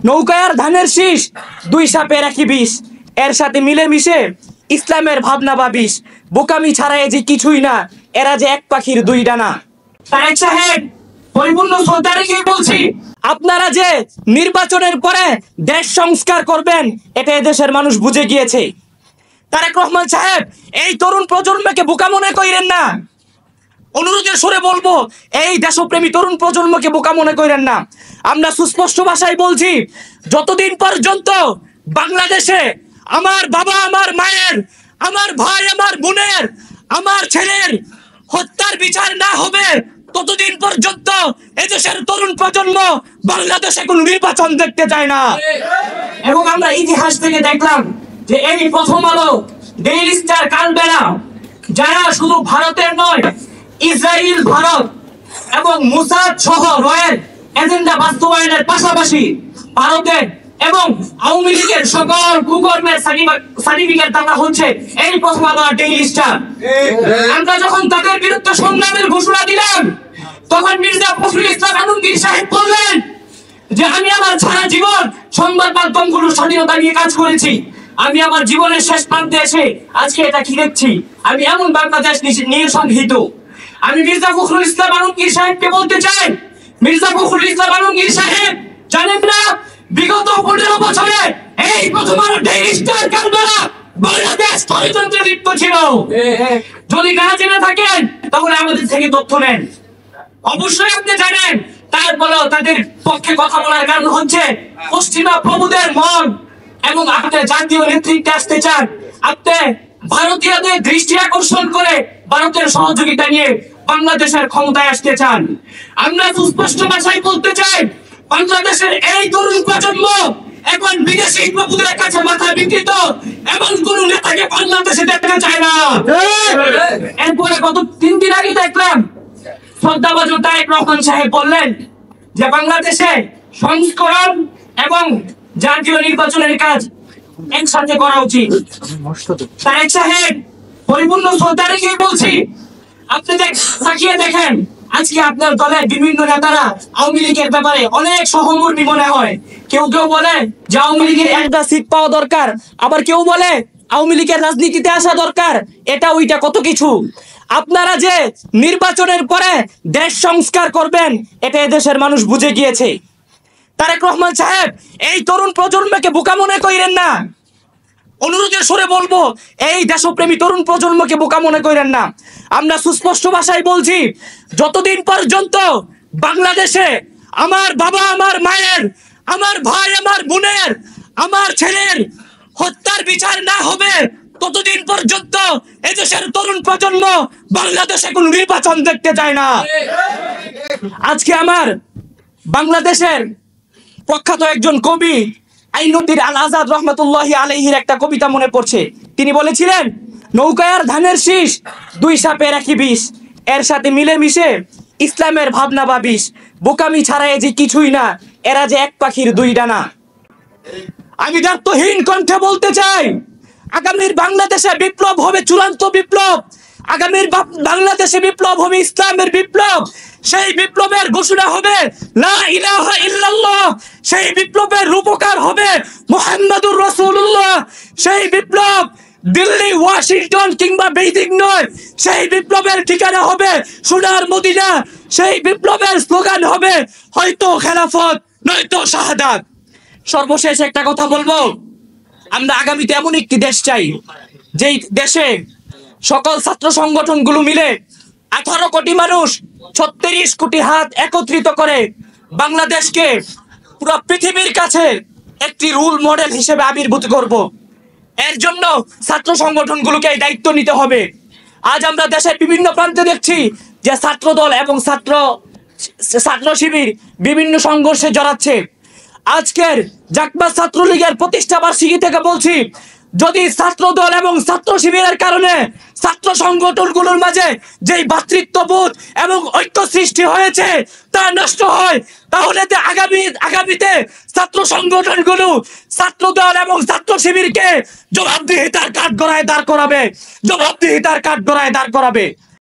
নৌকায় ধানের শীষ, দুই সাপের একই বিষ, এর সাথে মিলেমিশে ইসলামের ভাবনা বা বিষ, বোকামি ছাড়া এ যে কিছুই না, এরা যে এক পাখির দুই ডানা। তারেক সাহেব, পরিপূর্ণ শ্রদ্ধা রেখে বলছি, আপনারা যে নির্বাচনের পরে দেশ সংস্কার করবেন এটা এদেশের মানুষ বুঝে গিয়েছে। তারেক রহমান সাহেব, এই তরুণ প্রজন্মকে বোকা মনে করেন না। অনুরোধের সুরে বলবো, এই দেশপ্রেমী তরুণ প্রজন্মকে বোকা মনে করেন না। আমরা সুস্পষ্ট ভাষায় বলছি, যতদিন পর্যন্ত বাংলাদেশে আমার বাবা, আমার মায়ের, আমার ভাই, আমার বোনের, আমার ছেলের হত্যার বিচার না হবে, ততদিন পর্যন্ত এদেশের তরুণ প্রজন্ম বাংলাদেশে কোনো নির্বাচন দেখতে চায় না। এবং আমরা ইতিহাস থেকে দেখলাম যে এই প্রথম আলো, ডেইলি স্টার, কালবেলা, যারা শুধু ভারতের নয়, ইসরায়েল, ভারত এবং মোসাদ সহ রয়ের এজেন্ডা বাস্তবায়নের পাশাপাশি ভারতের এবং আওয়ামী লীগের সকল কুকর্মের সার্টিফিকেট দেওয়া হচ্ছে এই প্রথম আলো ডেইলি স্টার। আমরা যখন তাদের বিরুদ্ধে সংগ্রামের ঘোষণা দিলাম, তখন মির্জা ফখরুল ইসলাম আলমগীর সাহেব বললেন যে আমি আমার সারা জীবন সংবাদ মাধ্যমগুলোর স্বাধীনতা নিয়ে কাজ করেছি, আমি আমার জীবনের শেষ প্রান্তে এসে আজকে এটা কি দেখছি, আমি এমন বাংলাদেশ নিয়ে সংহিত। আমি মির্জা ফখরুল ইসলাম আলমগীর সাহেবকে বলতে চাই, মির্জা ফখরুল ইসলাম আলমগীর সাহেব জানেন না, বিগত 15 বছরে এই প্রথম আলো ডেইলি স্টার, কালবেলা বাংলাদেশ ষড়যন্ত্রে লিপ্ত ছিল। যদি না জেনে থাকেন তাহলে আমাদের থেকে তথ্য নেন। অবশ্যই আপনি জানেন, তারপরেও তাদের পক্ষে কথা বলার কারণ হচ্ছে পশ্চিমা প্রভুদের মন, এবং আপনি জাতীয় নেতৃত্বে আসতে চান, আপনি ভারতীয়দের দৃষ্টি আকর্ষণ করে ভারতের সহযোগিতা নিয়ে বাংলাদেশের ক্ষমতায় আসতে চান। আমরা সুস্পষ্ট ভাষায় বলতে চাই, বাংলাদেশের এই তরুণ প্রজন্ম এখন বিদেশি প্রভুদের কাছে মাথা বিকৃত, এমন কোন নেতাকে বাংলাদেশে দেখতে চায় না। এরপরে গত 3 দিন আগে দেখলাম শ্রদ্ধাভাজন তারেক রহমান সাহেব বললেন যে বাংলাদেশে সংস্করণ এবং জাতীয় নির্বাচনের কাজ একসাথে করা উচিত। তারেক সাহেব, পরিপূর্ণ শ্রদ্ধা রেখে বলছি, আপনি তাকিয়ে দেখেন, আজকে আপনার দলের বিভিন্ন নেতারা আওয়ামী লীগের ব্যাপারে অনেক সহমর্মী মনে হয়। কেউ কেউ বলে যে আওয়ামী লীগের একটা সিট পাওয়া দরকার, আবার কেউ বলে আওয়ামী লীগের রাজনীতিতে আসা দরকার, এটা ওইটা কত কিছু। আপনারা যে নির্বাচনের পরে দেশ সংস্কার করবেন এটা এদেশের মানুষ বুঝে গিয়েছে। তারেক রহমান সাহেব, এই তরুণ প্রজন্মকে বোকা মনে করেন না। অনুরোধের সুরে বলবো, এই দেশপ্রেমী তরুণ প্রজন্মকে বোকা মনে করেন না। আমরা সুস্পষ্ট ভাষায় বলছি, যতদিন পর্যন্ত বাংলাদেশে আমার বাবা, আমার মায়ের, আমার ভাই, আমার বোনের, আমার ছেলের হত্যার বিচার না হবে, ততদিন পর্যন্ত এদেশের তরুণ প্রজন্ম বাংলাদেশে কোনো নির্বাচন দেখতে চায় না। আজকে আমার বাংলাদেশের প্রখ্যাত একজন কবি আইনুদ্দিন আল আজাদ রহমতুল্লাহি আলাইহির একটা কবিতা মনে পড়ছে। তিনি বলেছিলেন, নৌকায় ধানের শীষ, দুই সাপের একই বিষ, এর সাথে মিলেমিশে ইসলামের ভাবনা বা বিষ, বোকামি ছাড়া এ যে কিছুই না, এরা যে এক পাখির দুই ডানা। আমি দায়িত্বহীন কণ্ঠে বলতে চাই, আগামীর বাংলাদেশে বিপ্লব হবে চূড়ান্ত বিপ্লব। আগামীর বাংলাদেশে বিপ্লব হবে ইসলামের বিপ্লব। সেই বিপ্লবের ঘোষণা হবে লা ইলাহা ইল্লাল্লাহ। সেই বিপ্লবের রূপকার হবে মুহাম্মাদুর রাসূলুল্লাহ। সেই বিপ্লব দিল্লি, ওয়াশিংটন কিংবা বেইজিং নয়, সেই বিপ্লবের ঠিকানা হবে সোনার মদিনা। সেই বিপ্লবের স্লোগান হবে হয়তো খেলাফত নয়তো শাহাদাত। সর্বশেষ একটা কথা বলবো, আমরা আগামীতে এমন একটি দেশ চাই, যেই দেশে সকল ছাত্র সংগঠনগুলো মিলে 18 কোটি মানুষ 36 কোটি হাত একত্রিত করে বাংলাদেশকে পুরো পৃথিবীর কাছে একটি রোল মডেল হিসেবে আবির্ভূত করব। এর জন্য ছাত্র সংগঠনগুলোকে এই দায়িত্ব নিতে হবে। আজ আমরা দেশের বিভিন্ন প্রান্তে দেখছি যে ছাত্র দল এবং ছাত্র শিবির বিভিন্ন সংঘর্ষে জড়াচ্ছে। আজকের জাকবা ছাত্রলীগের প্রতিষ্ঠা বার্ষিকী থেকে বলছি, যদি ছাত্র দল এবং ছাত্র শিবিরের কারণে ছাত্র সংগঠনগুলোর মাঝে যেই ভ্রাতৃত্ববোধ এবং ঐক্য সৃষ্টি হয়েছে তা নষ্ট হয়, তাহলে আগামীতে ছাত্র সংগঠনগুলো ছাত্র দল এবং ছাত্র শিবিরকে জবাবদিহিতার কাঠগড়ায় দাঁড় করাবে।